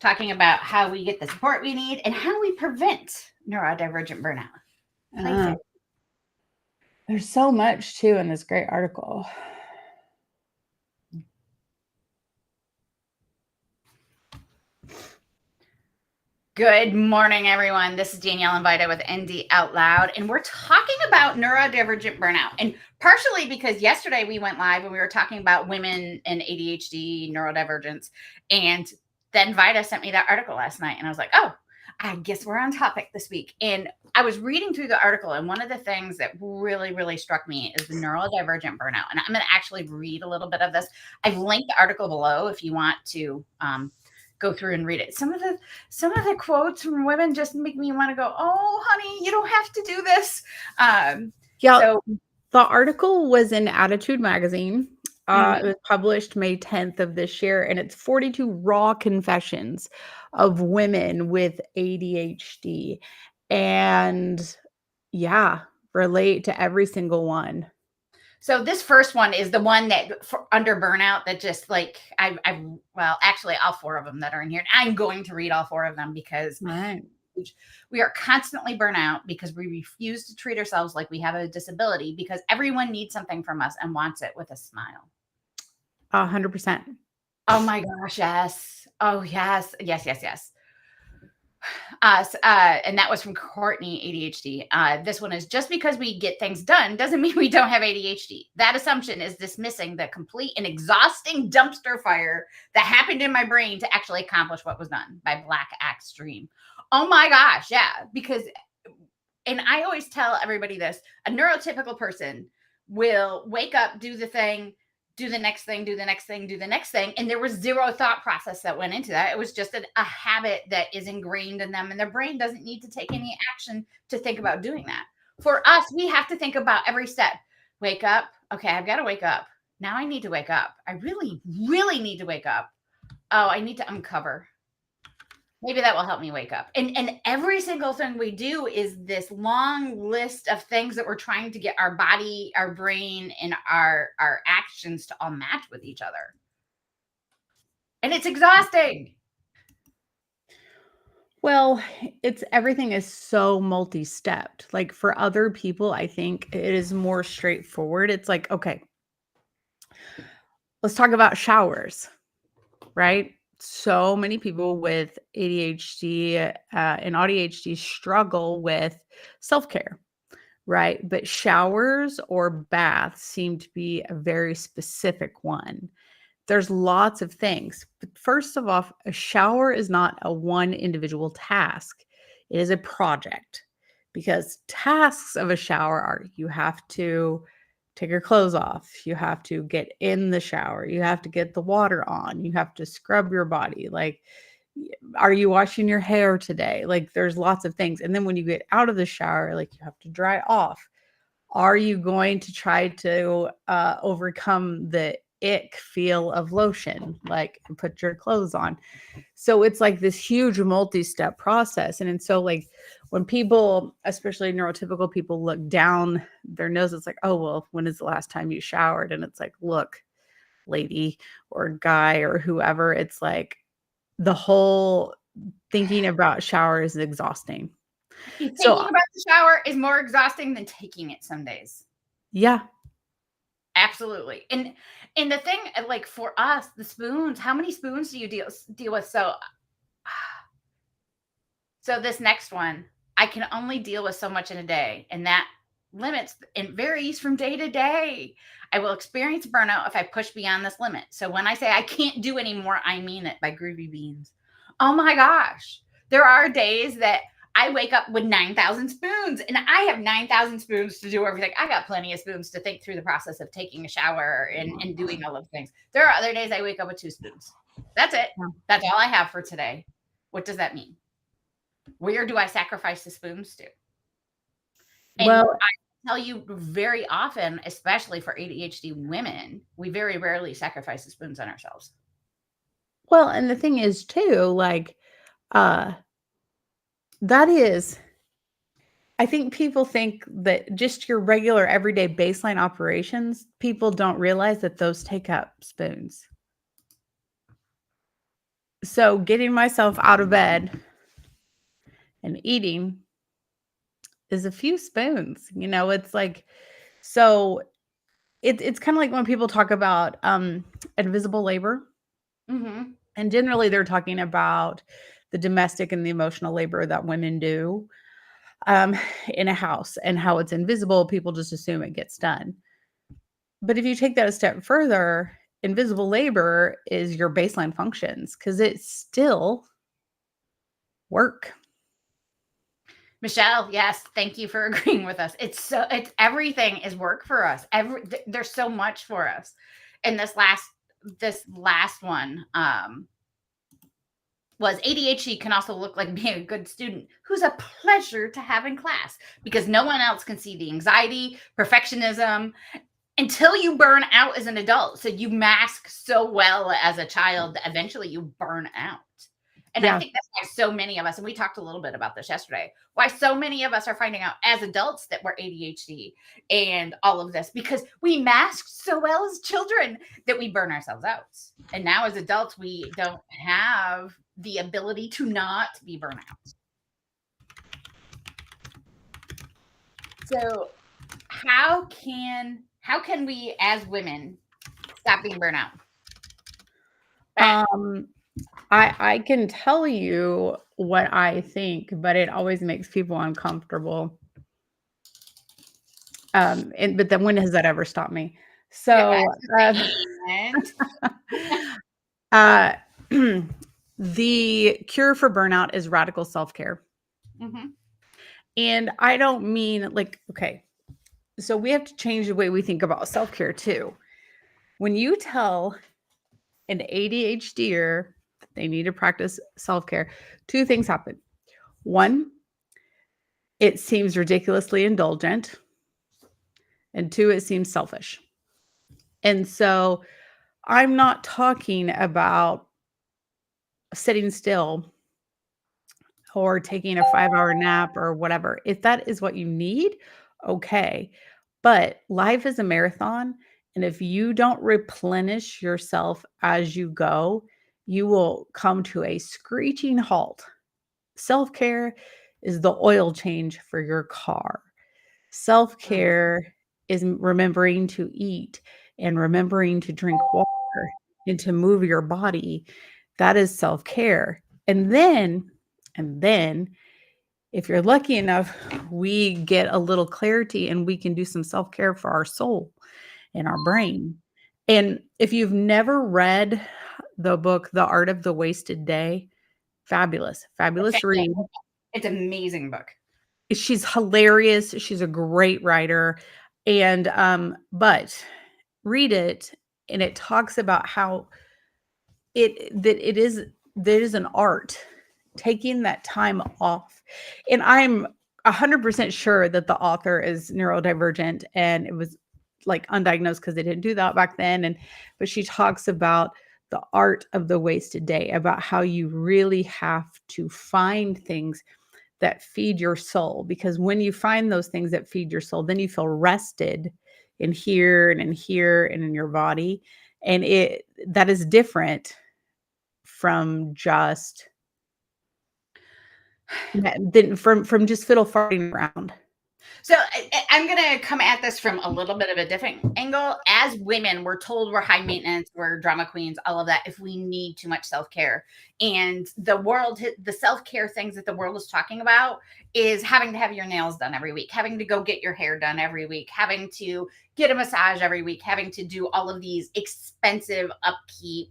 talking about how we get the support we need and how we prevent neurodivergent burnout. There's so much too in this great article. Good morning, everyone. This is Danielle Invita with ND Out Loud, and we're talking about neurodivergent burnout. And partially because yesterday we went live and we were talking about women and ADHD, neurodivergence, and then Vida sent me that article last night, and I was like, oh, I guess we're on topic this week. And I was reading through the article, and one of the things that really, really struck me is the neurodivergent burnout. And I'm going to actually read a little bit of this. I've linked the article below if you want to go through and read it. Some of the quotes from women just make me want to go, oh, honey, you don't have to do this. So the article was in Attitude Magazine. It was published May 10th of this year, and it's 42 raw confessions of women with ADHD. And yeah, relate to every single one. So this first one is the one that under burnout that just like well, actually all four of them that are in here. And I'm going to read all four of them because we are constantly burnt out because we refuse to treat ourselves like we have a disability because everyone needs something from us and wants it with a smile. 100%. Oh my gosh, yes. Oh yes, yes, yes, yes. And that was from Courtney, ADHD. This one is just because we get things done doesn't mean we don't have ADHD. That assumption is dismissing the complete and exhausting dumpster fire that happened in my brain to actually accomplish what was done by Black Axe Dream. Oh my gosh, yeah. Because, and I always tell everybody this, a neurotypical person will wake up, do the thing, do the next thing, do the next thing, do the next thing. And there was zero thought process that went into that. It was just a habit that is ingrained in them, and their brain doesn't need to take any action to think about doing that. For us, we have to think about every step. Wake up. Okay, I've got to wake up. Now I need to wake up. I really, really need to wake up. Oh, I need to uncover. Maybe that will help me wake up. And every single thing we do is this long list of things that we're trying to get our body, our brain, and our actions to all match with each other. And it's exhausting. Well, everything is so multi-stepped. Like for other people, I think it is more straightforward. It's like, okay, let's talk about showers, right? So many people with ADHD and ADHD struggle with self-care, right? But showers or baths seem to be a very specific one. There's lots of things. But first of all, a shower is not a one individual task. It is a project because tasks of a shower are you have to take your clothes off. You have to get in the shower. You have to get the water on. You have to scrub your body. Like, are you washing your hair today? Like, there's lots of things. And then when you get out of the shower, like, you have to dry off. Are you going to try to overcome the ick feel of lotion, like put your clothes on? So it's like this huge multi-step process. And so like when people, especially neurotypical people, look down their nose, it's like, oh, well, when is the last time you showered? And it's like, look, lady or guy or whoever, it's like the whole thinking about shower is exhausting. Thinking about the shower is more exhausting than taking it some days. Yeah. Absolutely. And the thing, like for us, the spoons, how many spoons do you deal with? So this next one, I can only deal with so much in a day, and that limits and varies from day to day. I will experience burnout if I push beyond this limit. So when I say I can't do anymore, I mean it, by Groovy Beans. Oh my gosh. There are days that I wake up with 9,000 spoons, and I have 9,000 spoons to do everything. I got plenty of spoons to think through the process of taking a shower and doing all of the things. There are other days I wake up with 2 spoons. That's it. That's all I have for today. What does that mean? Where do I sacrifice the spoons to? And well, I tell you very often, especially for ADHD women, we very rarely sacrifice the spoons on ourselves. Well, and the thing is too, like, that is, I think people think that just your regular everyday baseline operations, people don't realize that those take up spoons. So getting myself out of bed and eating is a few spoons. It's like, so it's kind of like when people talk about invisible labor. Mm-hmm. And generally they're talking about the domestic and the emotional labor that women do in a house, and how it's invisible. People just assume it gets done. But if you take that a step further, invisible labor is your baseline functions, because it's still work. Michelle, yes, thank you for agreeing with us. It's everything is work for us. There's so much for us. And this last one was ADHD can also look like being a good student who's a pleasure to have in class, because no one else can see the anxiety, perfectionism, until you burn out as an adult. So you mask so well as a child that eventually you burn out. And I think that's why so many of us, and we talked a little bit about this yesterday, why so many of us are finding out as adults that we're ADHD and all of this, because we masked so well as children that we burn ourselves out. And now as adults, we don't have the ability to not be burnout. So how can we as women stop being burnout? I can tell you what I think, but it always makes people uncomfortable. But then when has that ever stopped me? So, the cure for burnout is radical self-care. Mm-hmm. And I don't mean like, okay, so we have to change the way we think about self-care too. When you tell an ADHDer that they need to practice self-care, two things happen. One, it seems ridiculously indulgent. And two, it seems selfish. And so I'm not talking about sitting still or taking a 5-hour nap or whatever. If that is what you need, okay. But life is a marathon. And if you don't replenish yourself as you go, you will come to a screeching halt. Self-care is the oil change for your car. Self-care is remembering to eat and remembering to drink water and to move your body. That is self-care. And then, if you're lucky enough, we get a little clarity and we can do some self-care for our soul and our brain. And if you've never read the book, The Art of the Wasted Day, fabulous read. It's an amazing book. She's hilarious. She's a great writer. And, but read it, and it talks about how there is an art taking that time off. And I'm 100% sure that the author is neurodivergent, and it was like undiagnosed because they didn't do that back then. But she talks about the art of the wasted day, about how you really have to find things that feed your soul, because when you find those things that feed your soul, then you feel rested in here and in here and in your body. And that is different from just from just fiddle farting around. So I'm going to come at this from a little bit of a different angle. As women, we're told we're high maintenance, we're drama queens, all of that, if we need too much self-care. And the self-care things that the world is talking about is having to have your nails done every week, having to go get your hair done every week, having to get a massage every week, having to do all of these expensive upkeep,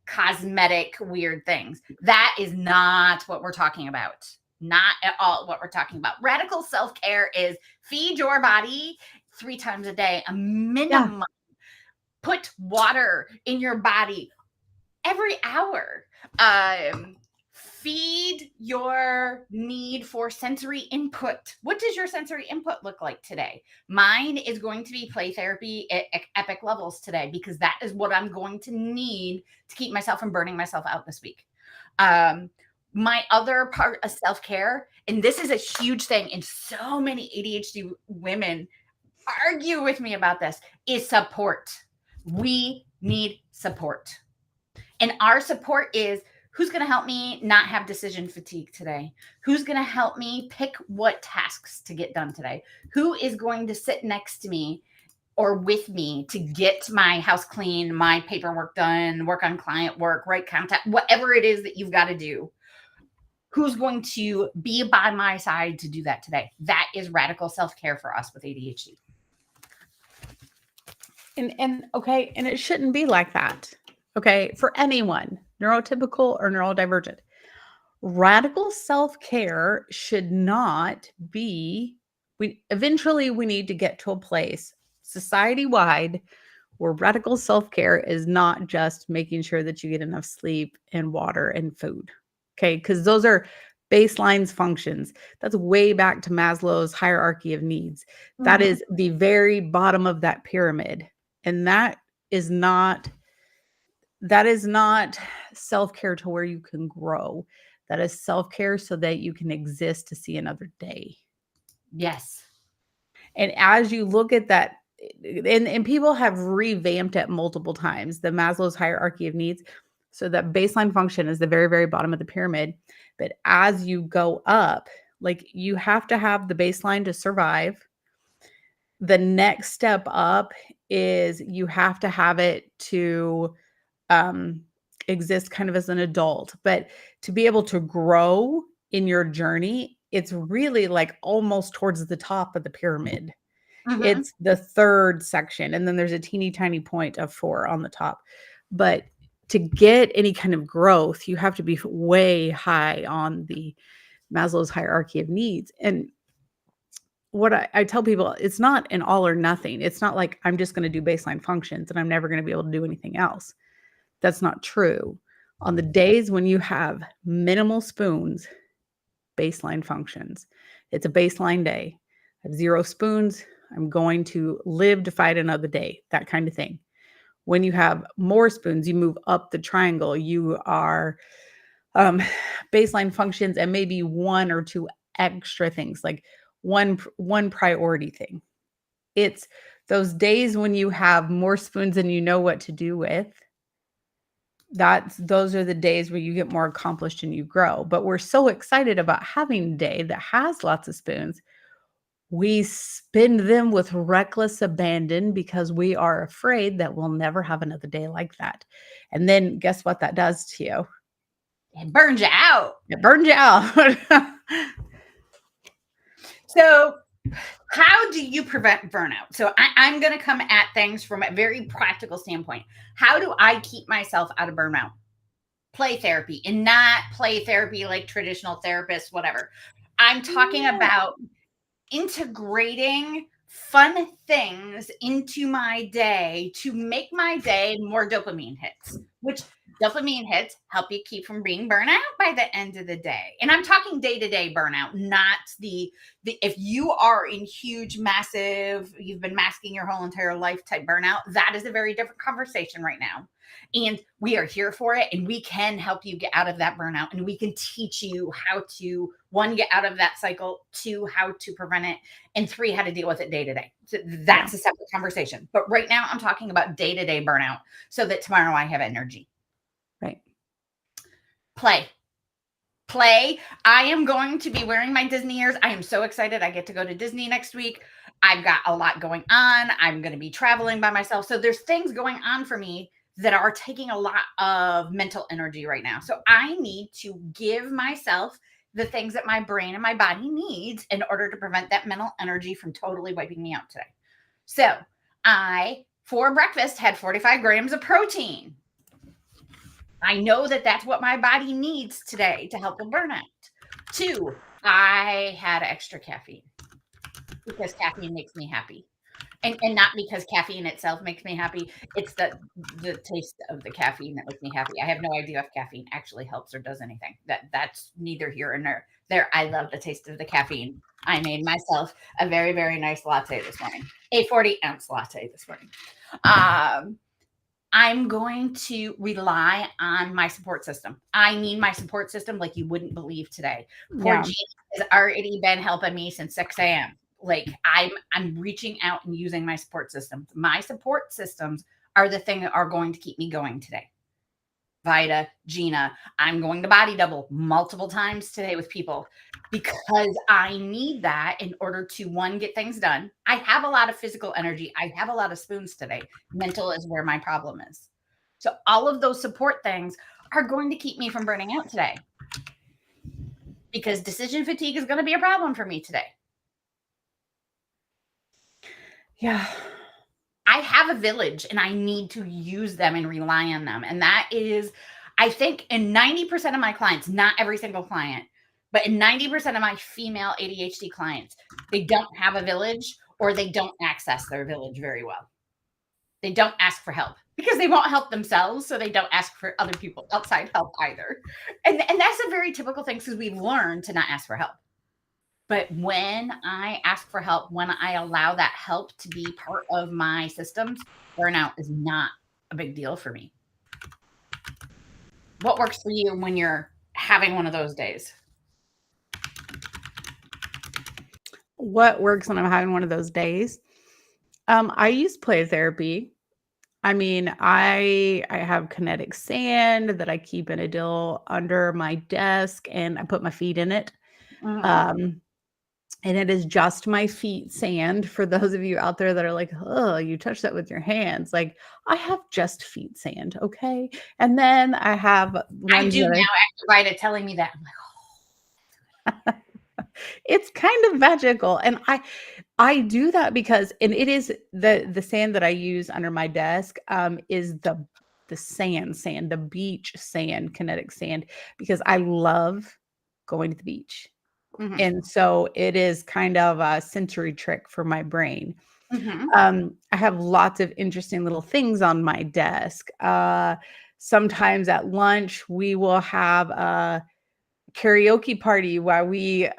cosmetic, weird things. That is not what we're talking about. Not at all what we're talking about. Radical self-care is feed your body 3 times a day, a minimum. Yeah. Put water in your body every hour. Feed your need for sensory input. What does your sensory input look like today? Mine is going to be play therapy at epic levels today, because that is what I'm going to need to keep myself from burning myself out this week. My other part of self-care, and this is a huge thing, and so many ADHD women argue with me about this, is support. We need support. And our support is Who's going to help me not have decision fatigue today? Who's going to help me pick what tasks to get done today? Who is going to sit next to me or with me to get my house clean, my paperwork done, work on client work, write contact, whatever it is that you've got to do? Who's going to be by my side to do that today? That is radical self-care for us with ADHD. And okay, and it shouldn't be like that. Okay, for anyone, neurotypical or neurodivergent. Radical self-care should not be, eventually we need to get to a place society-wide where radical self-care is not just making sure that you get enough sleep and water and food. Okay, because those are baselines functions. That's way back to Maslow's hierarchy of needs. That is the very bottom of that pyramid. And that is not self-care to where you can grow. That is self-care so that you can exist to see another day. Yes. And as you look at that, and people have revamped it multiple times, the Maslow's hierarchy of needs. So that baseline function is the very, very bottom of the pyramid. But as you go up, like you have to have the baseline to survive. The next step up is you have to have it to exist kind of as an adult. But to be able to grow in your journey, it's really like almost towards the top of the pyramid. It's the third section. And then there's a teeny tiny point of 4 on the top. But to get any kind of growth, you have to be way high on the Maslow's hierarchy of needs. And what I tell people, it's not an all or nothing. It's not like I'm just going to do baseline functions and I'm never going to be able to do anything else. That's not true. On the days when you have minimal spoons, baseline functions. It's a baseline day. I have 0 spoons. I'm going to live to fight another day, that kind of thing. When you have more spoons, you move up the triangle. You are baseline functions and maybe 1 or 2 extra things, like one priority thing. It's those days when you have more spoons than you know what to do with. Those are the days where you get more accomplished and you grow. But we're so excited about having a day that has lots of spoons. We spend them with reckless abandon because we are afraid that we'll never have another day like that. And then guess what that does to you? It burns you out. It burns you out. So how do you prevent burnout? So I'm going to come at things from a very practical standpoint. How do I keep myself out of burnout? Play therapy, and not play therapy like traditional therapists, whatever. I'm talking about integrating fun things into my day to make my day more dopamine hits, which dopamine hits help you keep from being burnt out by the end of the day. And I'm talking day-to-day burnout, not the if you are in huge, massive, you've been masking your whole entire life type burnout, that is a very different conversation right now. And we are here for it, and we can help you get out of that burnout, and we can teach you how to, 1, get out of that cycle, 2, how to prevent it, and 3, how to deal with it day to day. So that's a separate conversation. But right now I'm talking about day-to-day burnout so that tomorrow I have energy. Right. Play. I am going to be wearing my Disney ears. I am so excited. I get to go to Disney next week. I've got a lot going on. I'm going to be traveling by myself. So there's things going on for me that are taking a lot of mental energy right now. So I need to give myself the things that my brain and my body needs in order to prevent that mental energy from totally wiping me out today. So I, for breakfast, had 45 grams of protein. I know that that's what my body needs today to help with burnout. 2, I had extra caffeine because caffeine makes me happy. And not because caffeine itself makes me happy. It's the taste of the caffeine that makes me happy. I have no idea if caffeine actually helps or does anything. That's neither here nor there. I love the taste of the caffeine. I made myself a very, very nice latte this morning, a 40-ounce latte this morning. I'm going to rely on my support system. I need my support system like you wouldn't believe today. Poor Jean has already been helping me since 6 a.m. Like I'm reaching out and using my support systems. My support systems are the thing that are going to keep me going today. Vida, Gina, I'm going to body double multiple times today with people because I need that in order to, one, get things done. I have a lot of physical energy. I have a lot of spoons today. Mental is where my problem is. So all of those support things are going to keep me from burning out today, because decision fatigue is going to be a problem for me today. Yeah. I have a village and I need to use them and rely on them. And that is, I think, in 90% of my clients, not every single client, but in 90% of my female ADHD clients, they don't have a village, or they don't access their village very well. They don't ask for help because they won't help themselves. So they don't ask for other people outside help either. And that's a very typical thing, because we've learned to not ask for help. But when I ask for help, when I allow that help to be part of my systems, burnout is not a big deal for me. What works for you when you're having one of those days? What works when I'm having one of those days? I use play therapy. I mean, I have kinetic sand that I keep in a dill under my desk, and I put my feet in it. Mhm. And it is just my feet sand. For those of you out there that are like, oh, you touch that with your hands. Like, I have just feet sand, okay? And then I have I ones do that now after Vida telling me that. I'm like, it's kind of magical. And I do that because, and it is the sand that I use under my desk is the sand, the beach sand, kinetic sand, because I love going to the beach. mhm, And so it is kind of a sensory trick for my brain. mhm. I have lots of interesting little things on my desk. Sometimes at lunch, we will have a karaoke party while we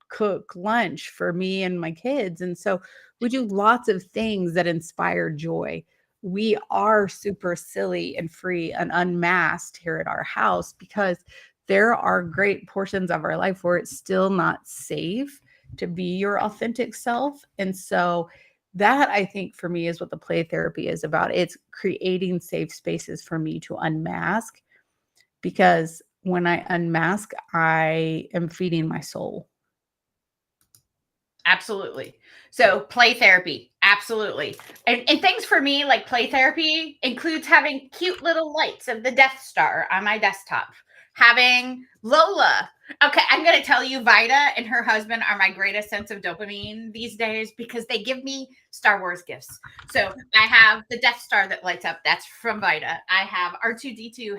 cook lunch for me and my kids. And so we do lots of things that inspire joy. We are super silly and free and unmasked here at our house, because there are great portions of our life where it's still not safe to be your authentic self. And so that, I think, for me, is what the play therapy is about. It's creating safe spaces for me to unmask, because when I unmask, I am feeding my soul. Absolutely. So play therapy, absolutely. And things for me, like play therapy, includes having cute little lights of the Death Star on my desktop, having Lola. Okay, I'm going to tell you, Vida and her husband are my greatest sense of dopamine these days, because they give me Star Wars gifts. So I have the Death Star that lights up. That's from Vida. I have R2D2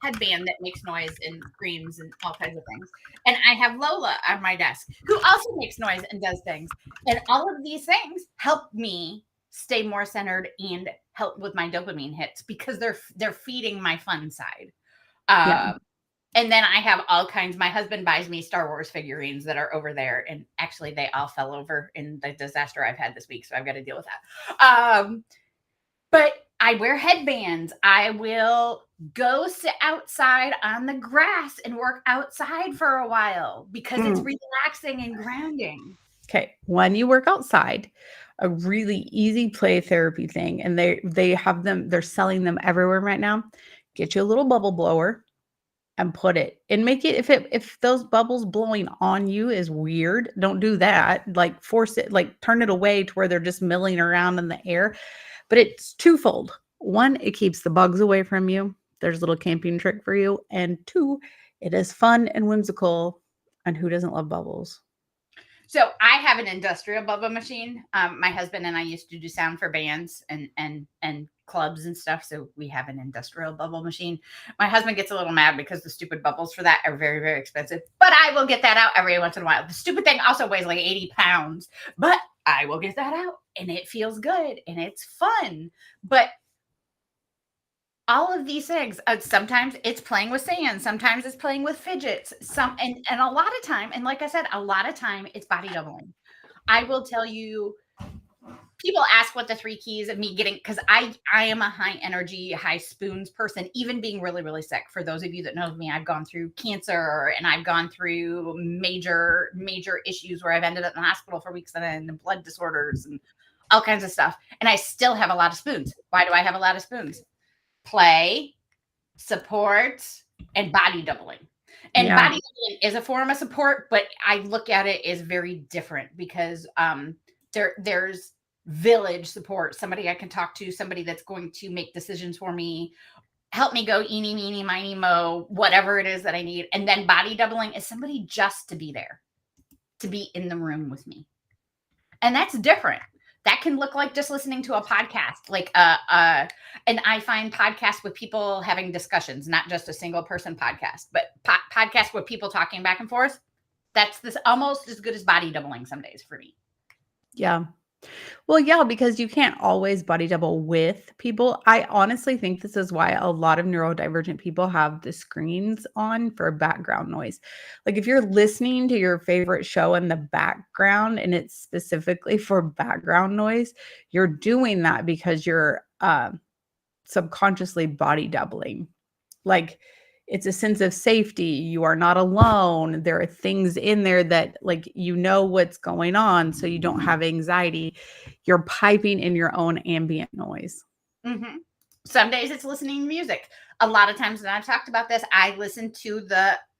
headband that makes noise and screams and all kinds of things. And I have Lola on my desk, who also makes noise and does things. And all of these things help me stay more centered and help with my dopamine hits, because they're feeding my fun side. Yeah. And then I have all kinds. My husband buys me Star Wars figurines that are over there, and actually they all fell over in the disaster I've had this week, so I've got to deal with that. But I wear headbands. I will go sit outside on the grass and work outside for a while, because it's relaxing and grounding. Okay. When you work outside, a really easy play therapy thing, and they have them, they're selling them everywhere right now. Get you a little bubble blower and put it, and make it, if those bubbles blowing on you is weird, don't do that. Like, force it, like turn it away to where they're just milling around in the air. But it's twofold. One, it keeps the bugs away from you. There's a little camping trick for you. And two, it is fun and whimsical. And who doesn't love bubbles? So I have an industrial bubble machine. My husband and I used to do sound for bands and clubs and stuff. So we have an industrial bubble machine. My husband gets a little mad because the stupid bubbles for that are very, very expensive. But I will get that out every once in a while. The stupid thing also weighs like 80 pounds. But I will get that out, and it feels good and it's fun. But all of these things, sometimes it's playing with sand, sometimes it's playing with fidgets, and a lot of time, and like I said, a lot of time it's body doubling. I will tell you, people ask what the three keys of me getting, because I am a high energy, high spoons person, even being really, really sick. For those of you that know me, I've gone through cancer, and I've gone through major issues where I've ended up in the hospital for weeks and blood disorders and all kinds of stuff, and I still have a lot of spoons. Why do I have a lot of spoons? Play, support, and body doubling. And Yeah. body doubling is a form of support, but I look at it as very different because there's village support, somebody I can talk to, somebody that's going to make decisions for me, help me go eeny, meeny, miny, mo, whatever it is that I need. And then body doubling is somebody just to be there, to be in the room with me. And that's different. That can look like just listening to a podcast, like and I find podcasts with people having discussions, not just a single person podcast, but podcasts with people talking back and forth. That's this almost as good as body doubling some days for me. Yeah. Well, yeah, because you can't always body double with people. I honestly think this is why a lot of neurodivergent people have the screens on for background noise. Like if you're listening to your favorite show in the background and it's specifically for background noise, you're doing that because you're subconsciously body doubling. Like it's a sense of safety. You are not alone. There are things in there that like you know what's going on, so you don't have anxiety. You're piping in your own ambient noise. Mm-hmm. Some days it's listening to music. A lot of times when I've talked about this, I listen to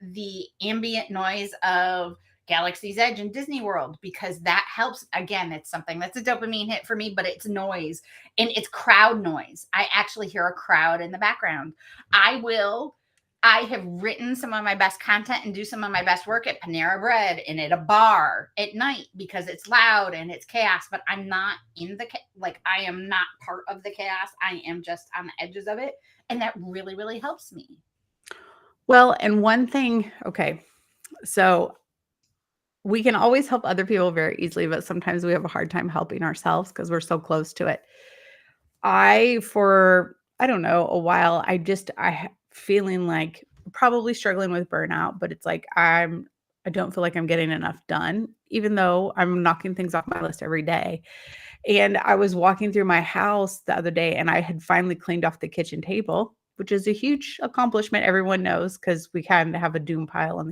the ambient noise of Galaxy's Edge and Disney World because that helps. Again, it's something that's a dopamine hit for me, but it's noise and it's crowd noise. I actually hear a crowd in the background. I have written some of my best content and do some of my best work at Panera Bread and at a bar at night because it's loud and it's chaos, but I'm not in the, like, I am not part of the chaos. I am just on the edges of it. And that really, really helps me. Well, and one thing, okay, so we can always help other people very easily, but sometimes we have a hard time helping ourselves because we're so close to it. I don't know, a while, feeling like probably struggling with burnout, but it's like I don't feel like I'm getting enough done, even though I'm knocking things off my list every day. And I was walking through my house the other day and I had finally cleaned off the kitchen table, which is a huge accomplishment. Everyone knows because we kind of have a doom pile.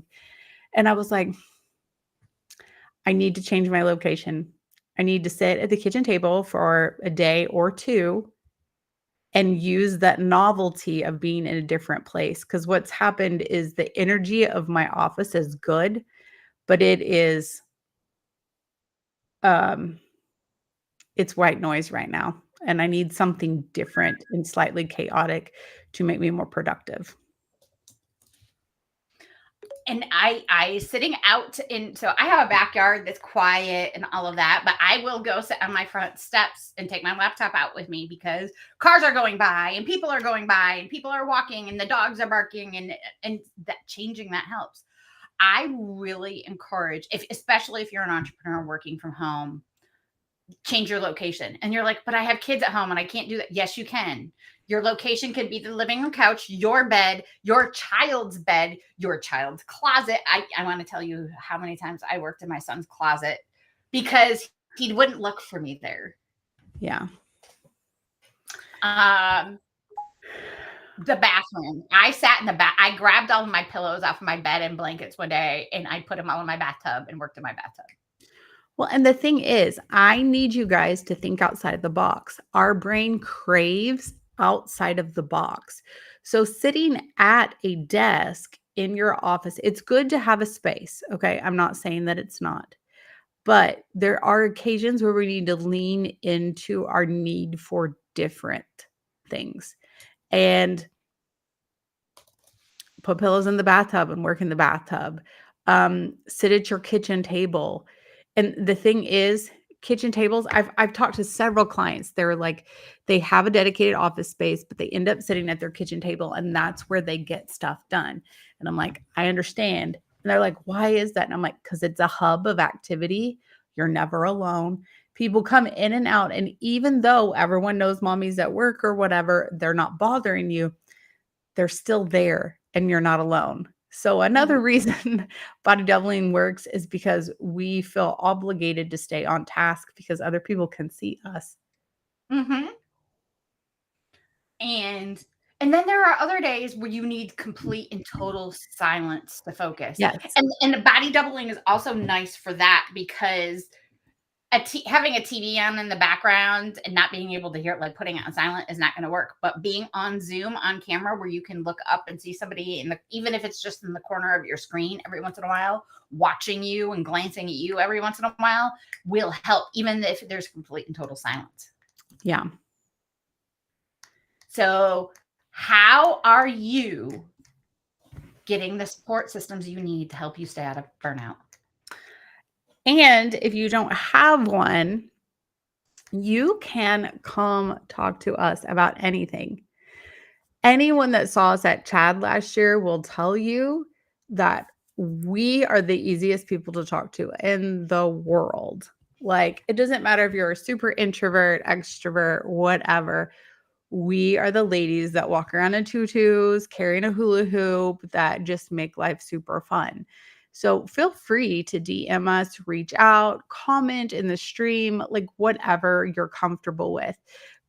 And I was like, I need to change my location. I need to sit at the kitchen table for a day or two and use that novelty of being in a different place. Because what's happened is the energy of my office is good, but it's white noise right now. And I need something different and slightly chaotic to make me more productive. And I sitting out in, so I have a backyard that's quiet and all of that, but I will go sit on my front steps and take my laptop out with me because cars are going by and people are going by and people are walking and the dogs are barking and that changing that helps. I really encourage, especially if you're an entrepreneur working from home, change your location. And you're like, but I have kids at home and I can't do that. Yes, you can. Your location could be the living room couch, your bed, your child's bed, your child's closet. I want to tell you how many times I worked in my son's closet because he wouldn't look for me there. Yeah. The bathroom. I sat in the bath. I grabbed all of my pillows off of my bed and blankets one day and I put them all in my bathtub and worked in my bathtub. Well, and the thing is, I need you guys to think outside of the box. Our brain craves outside of the box. So sitting at a desk in your office, it's good to have a space. Okay. I'm not saying that it's not, but there are occasions where we need to lean into our need for different things and put pillows in the bathtub and work in the bathtub. Sit at your kitchen table. And the thing is, kitchen tables, I've talked to several clients. They're like, they have a dedicated office space, but they end up sitting at their kitchen table and that's where they get stuff done. And I'm like, I understand. And they're like, why is that? And I'm like, because it's a hub of activity. You're never alone. People come in and out. And even though everyone knows mommy's at work or whatever, they're not bothering you. They're still there and you're not alone. So another reason body doubling works is because we feel obligated to stay on task because other people can see us. Mm-hmm. And then there are other days where you need complete and total silence to focus. Yes. And the body doubling is also nice for that because having a TV on in the background and not being able to hear it, like putting it on silent, is not going to work. But being on Zoom on camera where you can look up and see somebody even if it's just in the corner of your screen every once in a while, watching you and glancing at you every once in a while will help, even if there's complete and total silence. Yeah. So how are you getting the support systems you need to help you stay out of burnout? And if you don't have one, you can come talk to us about anything. Anyone that saw us at Chad last year will tell you that we are the easiest people to talk to in the world. Like, it doesn't matter if you're a super introvert, extrovert, whatever. We are the ladies that walk around in tutus, carrying a hula hoop, that just make life super fun. So feel free to DM us, reach out, comment in the stream, like whatever you're comfortable with.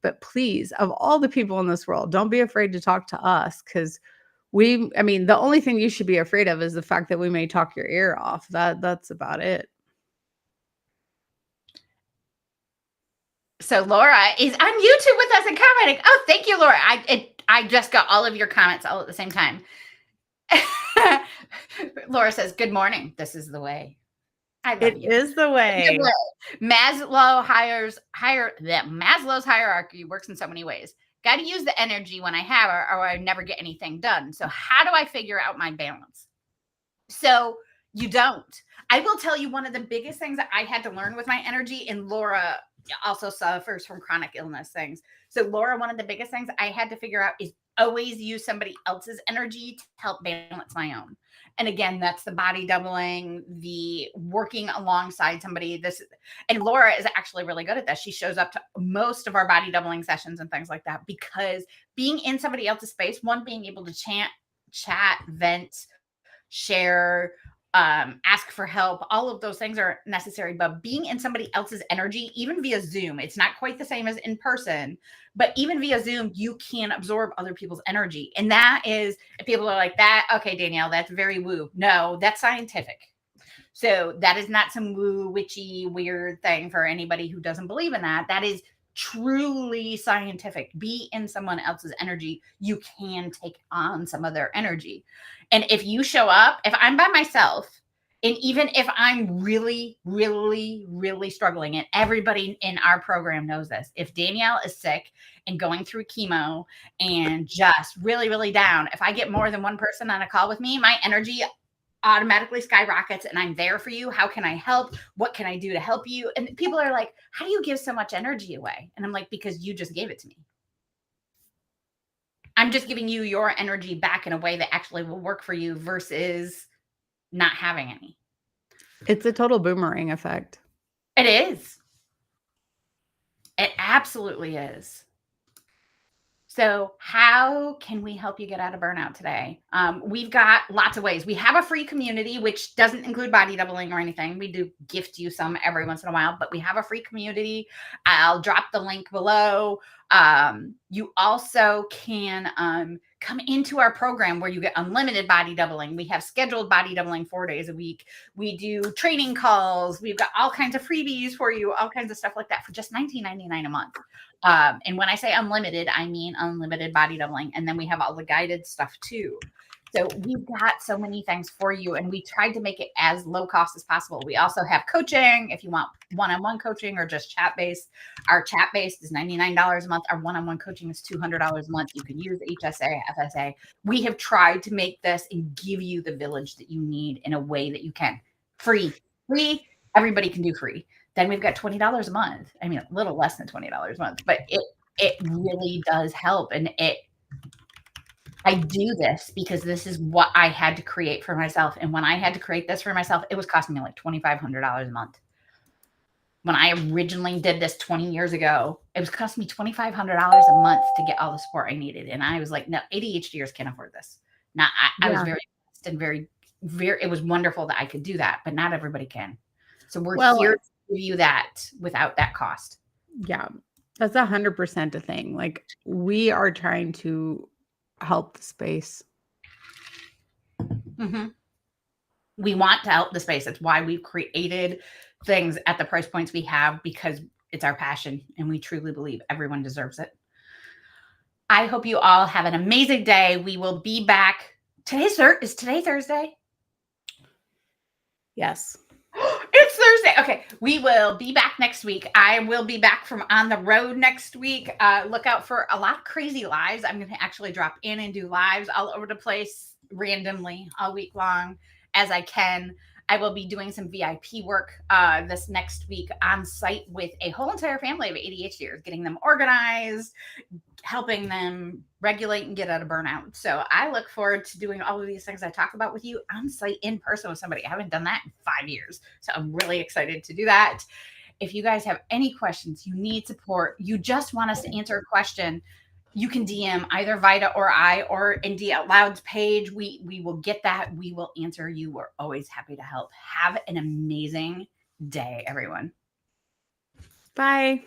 But please, of all the people in this world, don't be afraid to talk to us, because the only thing you should be afraid of is the fact that we may talk your ear off. That's about it. So Laura is on YouTube with us and commenting. Oh, thank you, Laura. I just got all of your comments all at the same time. Laura says, "Good morning. This is the way." I love It you. is the way. Maslow's hierarchy works in so many ways. Got to use the energy when I have her, or I never get anything done. So how do I figure out my balance? So you don't. I will tell you, one of the biggest things that I had to learn with my energy, and Laura also suffers from chronic illness things. So Laura, one of the biggest things I had to figure out is always use somebody else's energy to help balance my own. And again, that's the body doubling, the working alongside somebody. And Laura is actually really good at this. She shows up to most of our body doubling sessions and things like that, because being in somebody else's space, one, being able to chat, vent, share, ask for help, all of those things are necessary. But being in somebody else's energy, even via Zoom, it's not quite the same as in person, but even via Zoom, you can absorb other people's energy. And that is, if people are like, that, okay, Danielle, that's very woo. No, that's scientific. So that is not some woo, witchy, weird thing for anybody who doesn't believe in that. That is truly scientific. Be in someone else's energy. You can take on some of their energy. And if you show up, if I'm by myself, and even if I'm really, really, really struggling, and everybody in our program knows this, if Danielle is sick and going through chemo and just really, really down, if I get more than one person on a call with me, my energy automatically skyrockets, and I'm there for you. How can I help? What can I do to help you? And people are like, how do you give so much energy away? And I'm like, because you just gave it to me. I'm just giving you your energy back in a way that actually will work for you versus not having any. It's a total boomerang effect. It is. It absolutely is. So how can we help you get out of burnout today? We've got lots of ways. We have a free community, which doesn't include body doubling or anything. We do gift you some every once in a while, but we have a free community. I'll drop the link below. You also can come into our program where you get unlimited body doubling. We have scheduled body doubling 4 days a week. We do training calls. We've got all kinds of freebies for you, all kinds of stuff like that for just $19.99 a month. And when I say unlimited, I mean unlimited body doubling. And then we have all the guided stuff too. So we've got so many things for you, and we tried to make it as low cost as possible. We also have coaching if you want one-on-one coaching or just chat-based. Our chat-based is $99 a month. Our one-on-one coaching is $200 a month. You can use HSA, FSA. We have tried to make this and give you the village that you need in a way that you can. Free. Everybody can do free. Then we've got $20 a month. I mean, a little less than $20 a month, but it really does help. And I do this because this is what I had to create for myself. And when I had to create this for myself, it was costing me like $2,500 a month. When I originally did this 20 years ago, it was costing me $2,500 a month to get all the support I needed. And I was like, no, ADHDers can't afford this. Now I was very blessed and very, it was wonderful that I could do that, but not everybody can. So we're here to give you that without that cost. Yeah, that's 100% a thing. Like, we are trying to help the space. Mm-hmm. We want to help the space. That's why we've created things at the price points we have, because it's our passion and we truly believe everyone deserves it. I hope you all have an amazing day. We will be back. Is today Thursday? Yes. It's Thursday. Okay. We will be back next week. I will be back from on the road next week. Look out for a lot of crazy lives. I'm going to actually drop in and do lives all over the place randomly all week long as I can. I will be doing some VIP work this next week on site with a whole entire family of ADHDers, getting them organized, helping them regulate and get out of burnout. So I look forward to doing all of these things I talk about with you on site in person with somebody. I haven't done that in 5 years. So I'm really excited to do that. If you guys have any questions, you need support, you just want us to answer a question, you can DM either Vida or I, or Indie Out Loud's page. We will get that. We will answer you. We're always happy to help. Have an amazing day, everyone. Bye.